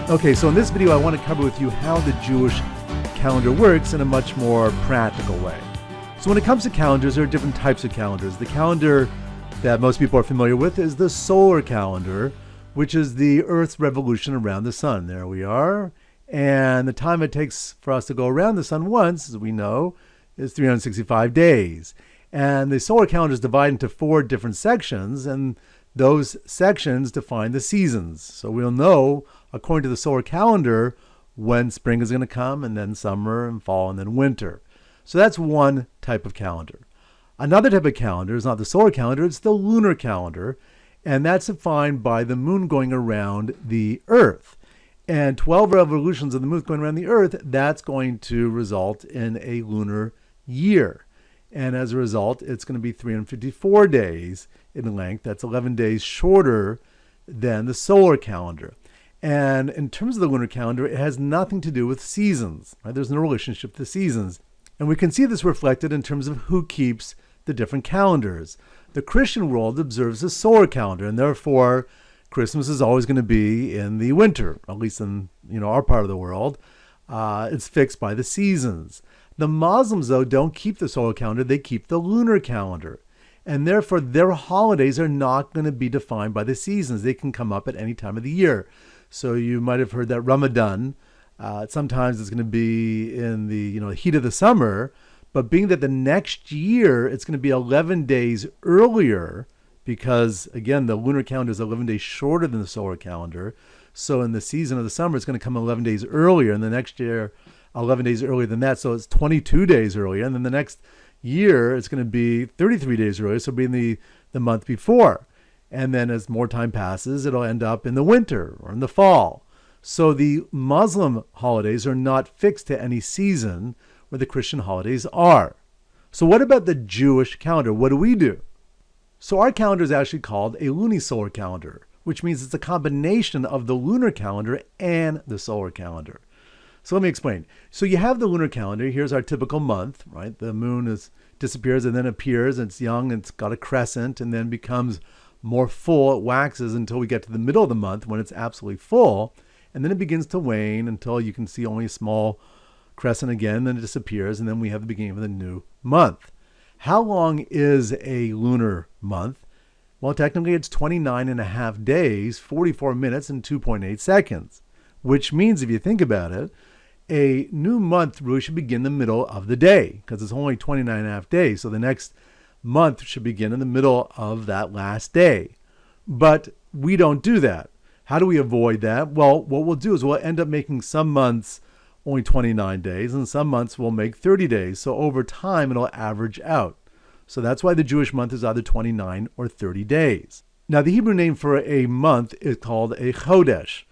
Okay, so in this video I want to cover with you how the Jewish calendar works in a much more practical way. So when it comes to calendars, there are different types of calendars. The calendar that most people are familiar with is the solar calendar, which is the Earth's revolution around the sun. There we are. And the time it takes for us to go around the sun once, as we know, is 365 days. And the solar calendar is divided into 4 different sections, and those sections define the seasons. So we'll know, according to the solar calendar, when spring is going to come, and then summer and fall, and then winter. So that's one type of calendar. Another type of calendar is not the solar calendar, it's the lunar calendar, and that's defined by the moon going around the Earth. And 12 revolutions of the moon going around the Earth, that's going to result in a lunar year. And as a result, it's going to be 354 days in length. That's 11 days shorter than the solar calendar. And in terms of the lunar calendar, it has nothing to do with seasons. Right? There's no relationship to seasons. And we can see this reflected in terms of who keeps the different calendars. The Christian world observes the solar calendar, and therefore Christmas is always going to be in the winter, at least in our part of the world. It's fixed by the seasons. The Muslims, though, don't keep the solar calendar, they keep the lunar calendar. And therefore, their holidays are not going to be defined by the seasons. They can come up at any time of the year. So you might have heard that Ramadan, sometimes it's going to be in the heat of the summer, but being that the next year it's going to be 11 days earlier, because, again, the lunar calendar is 11 days shorter than the solar calendar. So in the season of the summer, it's going to come 11 days earlier, and the next year 11 days earlier than that, so it's 22 days earlier. And then the next year, it's going to be 33 days earlier, so it'll be in the month before. And then as more time passes, it'll end up in the winter or in the fall. So the Muslim holidays are not fixed to any season where the Christian holidays are. So what about the Jewish calendar? What do? So our calendar is actually called a lunisolar calendar, which means it's a combination of the lunar calendar and the solar calendar. So let me explain. So you have the lunar calendar. Here's our typical month, right? The moon disappears and then appears, and it's young, and it's got a crescent, and then becomes more full. It waxes until we get to the middle of the month when it's absolutely full, and then it begins to wane until you can see only a small crescent again, then it disappears, and then we have the beginning of the new month. How long is a lunar month? Well, technically it's 29 and a half days, 44 minutes, and 2.8 seconds, which means, if you think about it, a new month really should begin in the middle of the day, because it's only 29 and a half days. So the next month should begin in the middle of that last day. But we don't do that. How do we avoid that? Well, what we'll do is we'll end up making some months only 29 days, and some months we'll make 30 days. So over time, it'll average out. So that's why the Jewish month is either 29 or 30 days. Now, the Hebrew name for a month is called a chodesh.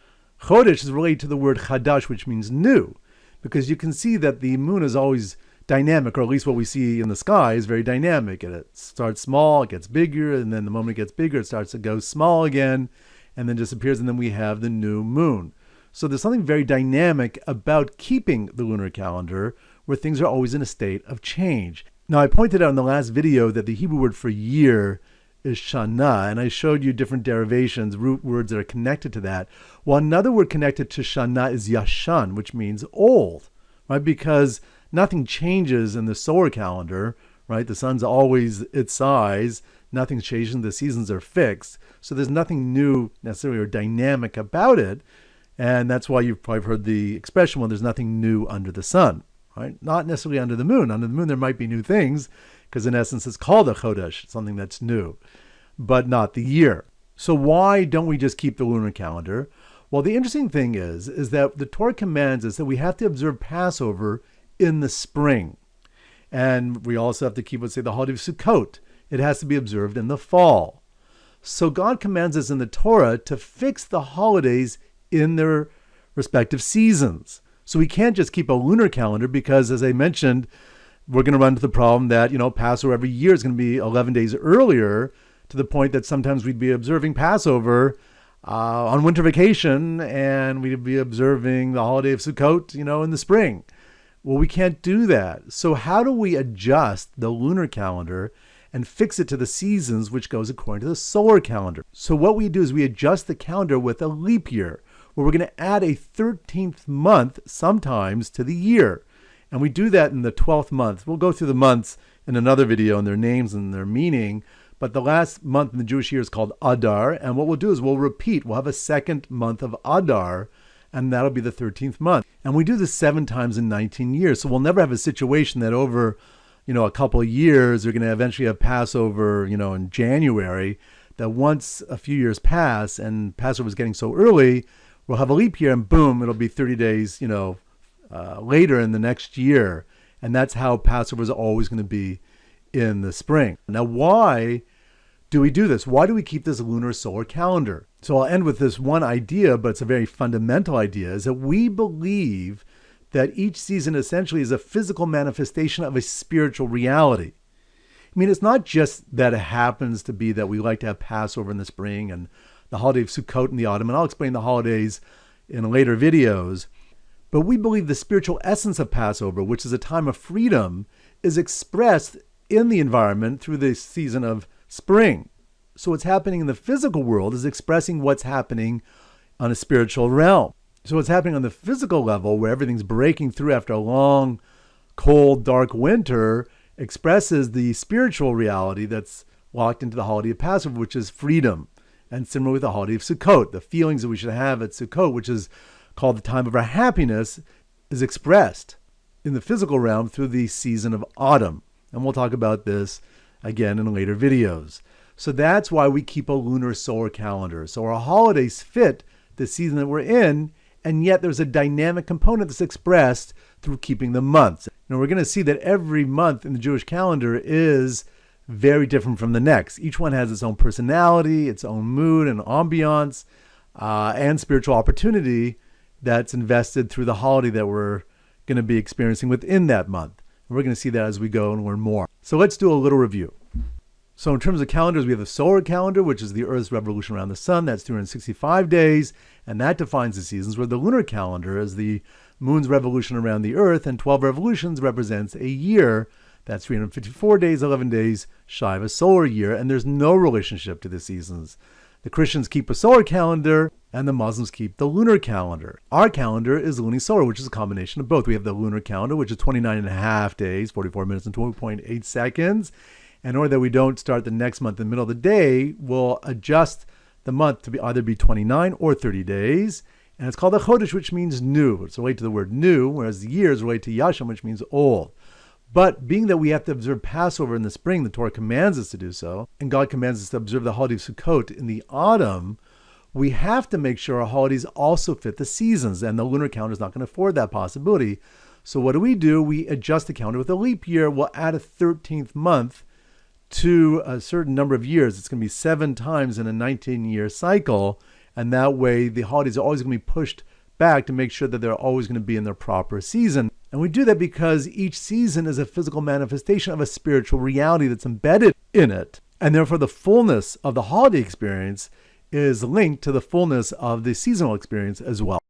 Chodesh is related to the word chadash, which means new, because you can see that the moon is always dynamic, or at least what we see in the sky is very dynamic. And it starts small, it gets bigger, and then the moment it gets bigger, it starts to go small again, and then disappears, and then we have the new moon. So there's something very dynamic about keeping the lunar calendar, where things are always in a state of change. Now, I pointed out in the last video that the Hebrew word for year is shana, and I showed you different derivations, root words that are connected to that. Well, another word connected to shana is yashan, which means old, right? Because nothing changes in the solar calendar, right? The sun's always its size, nothing's changing, the seasons are fixed, so there's nothing new necessarily or dynamic about it, and that's why you've probably heard the expression, well, there's nothing new under the sun, right? Not necessarily under the moon. Under the moon, there might be new things, because in essence, it's called a chodesh, something that's new, but not the year. So why don't we just keep the lunar calendar? Well, the interesting thing is that the Torah commands us that we have to observe Passover in the spring. And we also have to keep, let's say, the holiday of Sukkot. It has to be observed in the fall. So God commands us in the Torah to fix the holidays in their respective seasons. So we can't just keep a lunar calendar because, as I mentioned, we're going to run into the problem that, Passover every year is going to be 11 days earlier, to the point that sometimes we'd be observing Passover on winter vacation, and we'd be observing the holiday of Sukkot, in the spring. Well, we can't do that. So how do we adjust the lunar calendar and fix it to the seasons, which goes according to the solar calendar? So what we do is we adjust the calendar with a leap year. where we're going to add a 13th month sometimes to the year. And we do that in the 12th month. We'll go through the months in another video and their names and their meaning. But the last month in the Jewish year is called Adar. And what we'll do is we'll repeat. We'll have a second month of Adar, and that'll be the 13th month. And we do this 7 times in 19 years. So we'll never have a situation that over, a couple of years, you're going to eventually have Passover, in January, that once a few years pass and Passover is getting so early, we'll have a leap year and boom, it'll be 30 days, later in the next year. And that's how Passover is always going to be in the spring. Now, why do we do this? Why do we keep this lunar solar calendar? So I'll end with this one idea, but it's a very fundamental idea, is that we believe that each season essentially is a physical manifestation of a spiritual reality. I mean, it's not just that it happens to be that we like to have Passover in the spring and the holiday of Sukkot in the autumn, and I'll explain the holidays in later videos, but we believe the spiritual essence of Passover, which is a time of freedom, is expressed in the environment through the season of spring. So what's happening in the physical world is expressing what's happening on a spiritual realm. So what's happening on the physical level, where everything's breaking through after a long, cold, dark winter, expresses the spiritual reality that's locked into the holiday of Passover, which is freedom. And similar with the holiday of Sukkot, the feelings that we should have at Sukkot, which is called the time of our happiness, is expressed in the physical realm through the season of autumn. And we'll talk about this again in later videos. So that's why we keep a lunar solar calendar. So our holidays fit the season that we're in, and yet there's a dynamic component that's expressed through keeping the months. Now we're going to see that every month in the Jewish calendar is very different from the next. Each one has its own personality, its own mood and ambiance, and spiritual opportunity that's invested through the holiday that we're going to be experiencing within that month. And we're going to see that as we go and learn more. So let's do a little review. So in terms of calendars, we have the solar calendar, which is the Earth's revolution around the sun. That's 365 days, and that defines the seasons, where the lunar calendar is the moon's revolution around the Earth, and 12 revolutions represents a year. That's 354 days, 11 days shy of a solar year, and there's no relationship to the seasons. The Christians keep a solar calendar, and the Muslims keep the lunar calendar. Our calendar is lunisolar, which is a combination of both. We have the lunar calendar, which is 29 and a half days, 44 minutes and 20.8 seconds. In order that we don't start the next month in the middle of the day, we'll adjust the month to either be 29 or 30 days. And it's called a chodesh, which means new. It's related to the word new, whereas the year is related to yasham, which means old. But being that we have to observe Passover in the spring, the Torah commands us to do so, and God commands us to observe the holiday of Sukkot in the autumn, we have to make sure our holidays also fit the seasons, and the lunar calendar is not going to afford that possibility. So what do? We adjust the calendar with a leap year. We'll add a 13th month to a certain number of years. It's going to be 7 times in a 19-year cycle, and that way the holidays are always going to be pushed back to make sure that they're always going to be in their proper season. And we do that because each season is a physical manifestation of a spiritual reality that's embedded in it. And therefore the fullness of the holiday experience is linked to the fullness of the seasonal experience as well.